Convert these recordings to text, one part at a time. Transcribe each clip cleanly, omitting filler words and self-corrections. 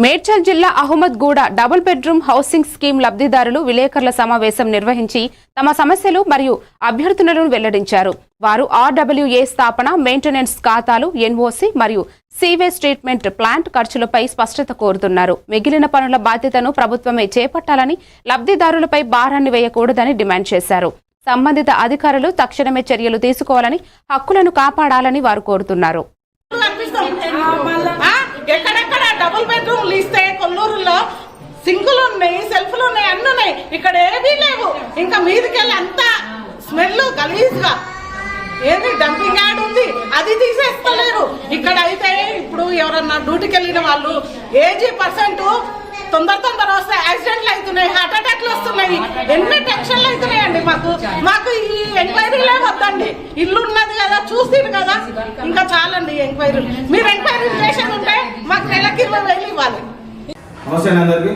మేడ్చల్ జిల్లా Ahmedguda double bedroom housing scheme లబ్ధిదారులు విలేకరుల సమావేశం నిర్వహించి తమ సమస్యలు మరియు అభ్యర్థనలను వెల్లడించారు. వారు ఆర్డబ్ల్యూఏ స్థాపన, మెయింటెనెన్స్ ఖాతాలు, ఎన్ఓసి మరియు సీవేజ్ ట్రీట్మెంట్ ప్లాంట్ ఖర్చులపై స్పష్టత కోరుతున్నారు. మిగిలిన పనుల బాధ్యతను ప్రభుత్వమే చేపట్టాలని, లబ్ధిదారులపై భారాన్ని వేయకూడదని డిమాండ్ చేశారు. సంబంధిత అధికారులు తక్షణమే చర్యలు తీసుకోవాలని, హక్కులను కాపాడాలని వారు కోరుతున్నారు. డబుల్ బెడ్రూమ్లు ఇస్తే కొల్లూరులో సింకులు ఉన్నాయి, సెల్ఫ్లు ఉన్నాయి, అన్ని ఉన్నాయి. ఇక్కడ ఏమీ లేవు. ఇంకా మీదికెళ్ళి అంతా స్మెల్ గలీజ్గా ఏంది డంపింగ్ యార్డ్ ఉంది, అది తీసేస్తలేరు. ఇక్కడ అయితే ఇప్పుడు ఎవరన్నా డ్యూటీకి వెళ్ళిన వాళ్ళు ఏజీ పర్సెంట్ తొందర వస్తే యాక్సిడెంట్లు అవుతున్నాయి, హార్ట్ అటాక్లు వస్తున్నాయి, ఎన్ని టెన్షన్లు అవుతున్నాయండి. మాకు ఈ ఎంక్వైరీలే వద్దండి. ఇల్లు ఉన్నది కదా, చూస్తుంది కదా, ఇంకా చాలండి ఎంక్వైరీలు. మీరు ఎంక్వైరీలు చేసేది ఉంటే మాకు నెలకి 20,000 ఇవ్వాలి. నమస్తే అందరికి.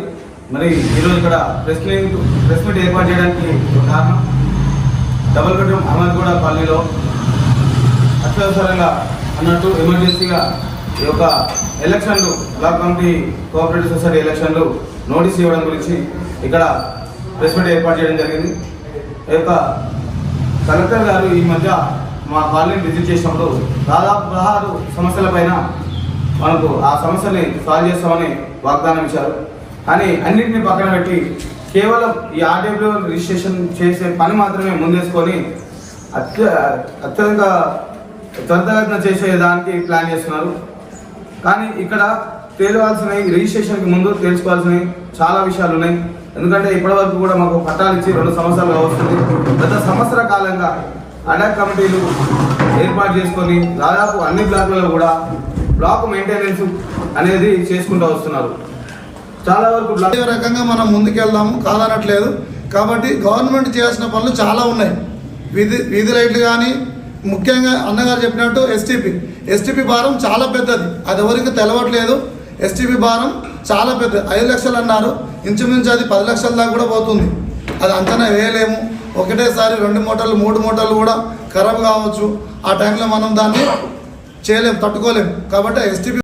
మరి ఈరోజు ఇక్కడ ప్రెస్ మీట్ ఏర్పాటు చేయడానికి కారణం, డబుల్ బెడ్రూమ్ అహ్మద్గూడ కాలనీలో అత్యవసరంగా అన్నట్టు ఎమర్జెన్సీగా ఈ యొక్క ఎలక్షన్లు, బ్లాక్ కమిటీ కోఆపరేటివ్ సొసైటీ ఎలక్షన్లు నోటీస్ ఇవ్వడం గురించి ఇక్కడ ప్రెస్ మీట్ ఏర్పాటు చేయడం జరిగింది. ఈ యొక్క కలెక్టర్ గారు ఈ మధ్య మా కాలనీని విజిట్ చేసినప్పుడు దాదాపు 16 సమస్యలపైన మనకు ఆ సమస్యని సాల్వ్ చేస్తామని వాగ్దానం ఇచ్చారు. కానీ అన్నింటినీ పక్కన పెట్టి కేవలం ఈ ఆర్డబ్ల్యూ రిజిస్ట్రేషన్ చేసే పని మాత్రమే ముందేసుకొని అత్యధిక త్వరితగతిన చేసేదానికి ప్లాన్ చేస్తున్నారు. కానీ ఇక్కడ తేలవలసినవి, రిజిస్ట్రేషన్కి ముందు తెలుసుకోవాల్సినవి చాలా విషయాలు ఉన్నాయి. ఎందుకంటే ఇప్పటివరకు కూడా మాకు పట్టాలు ఇచ్చి 2 సంవత్సరాలు వస్తుంది. గత సంవత్సర కాలంగా అడాక్ కమిటీలు ఏర్పాటు చేసుకొని దాదాపు అన్ని బ్లాకులలో కూడా బ్లాక్ మెయింటెనెన్స్ అనేది చేసుకుంటూ వస్తున్నారు. చాలా వరకు అదే రకంగా మనం ముందుకెళ్దాము కాదనట్లేదు. కాబట్టి గవర్నమెంట్ చేయాల్సిన పనులు చాలా ఉన్నాయి. వీధి లైట్లు కానీ, ముఖ్యంగా అన్నగారు చెప్పినట్టు ఎస్టీపీ భారం చాలా పెద్దది. అది ఎవరికి తెలవట్లేదు. ఎస్టీపీ భారం చాలా పెద్దది. 5 లక్షలు అన్నారు, ఇంచుమించు అది 10 లక్షల దాకా కూడా పోతుంది. అది అంచనా వేయలేము. ఒకటేసారి 2 మూటలు 3 మూటలు కూడా ఖరాబ్ కావచ్చు. ఆ టైంలో మనం దాన్ని చేయలేము, తట్టుకోలేము. కాబట్టి ఎస్టీపీ